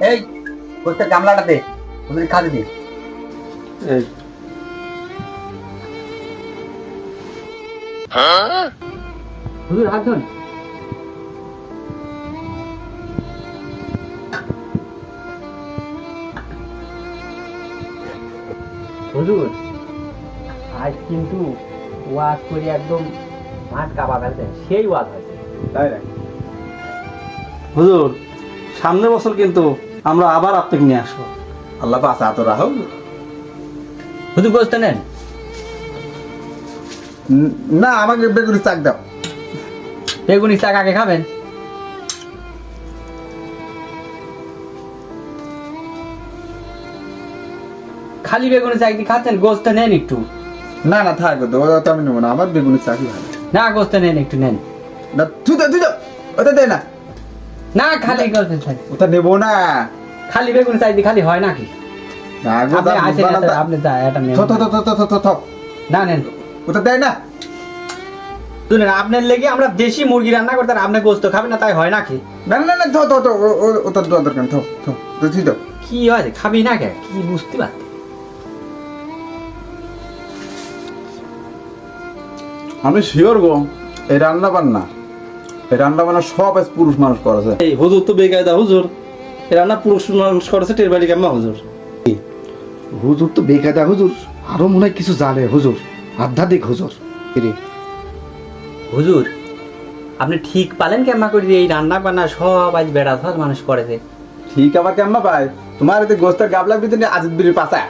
এই গোস্তের গামলাটা দে, তুমি খাতে দি। এই হুজুর হাত ধরুন। হুজুর আজ কিন্তু ওয়াজ করে একদম মাঠ কাঁপা ফেলছে, সেই ওয়াজ হয়েছে। তাই না হুজুর, সামনের বছর কিন্তু আমরা আবার আপনাকে নিয়ে আসবো। আল্লাহ পাশা তো রাহো। হুজুর গোস্ত নেন। না আমাকে বেগুনি চাক দাও। বেগুনি শাক আগে খাবেন। খালি বেগুনি শাক দিয়ে খাচ্ছেন, গোস্ত নেন একটু। না না থাক তো, ওটা তো আমি নেবো না, আমার বেগুনি চাকই ভালো। না গোস্ত নেন একটু, নেন। না তুই দাও ওটা দে না। না খালি গোস্ত চাই, ওটা নেবো না। খালি বেগুনি চাই দিয়ে খালি হয় নাকি? না গো, আপনি দাম আসেন, বানাতে- আপনি এটা নেন। থ থ থ থ থ থ থ। না নেন। ওটা দেয় না। শুনেন, আপনার লেগে আমরা দেশি মুরগি রান্না করতে, আর আপনি গোস্ত খাবেন না, তাই হয় নাকি? না না না থ থ থ, ওটা দেওয়া দরকার থ থ তো তুই দাও। কি হয়েছে, খাবি না কে? কি বুঝতে পারছি। আমি শিওর গো, এই রান্না বান্না সব আজ পুরুষ মানুষ করেছে। এই হুজুর তো বেকায়দা হুজুর, এ রান্না পুরুষ মানুষ করেছে টের বাড়ি কেমন হুজুর? হুজুর তো বেকায়দা হুজুর, আরো মনে হয় কিছু জানে হুজুর, আধ্যাত্মিক হুজুর। হুজুর আপনি ঠিক পালেন কেমন করে যে এই রান্না বান্না সব আজ বেড়া সব মানুষ করেছে? ঠিক আবার কেমন পায় তোমার এতে গোস্তের গাবলা বিদিনে আজিদ বিড়ির পাশা।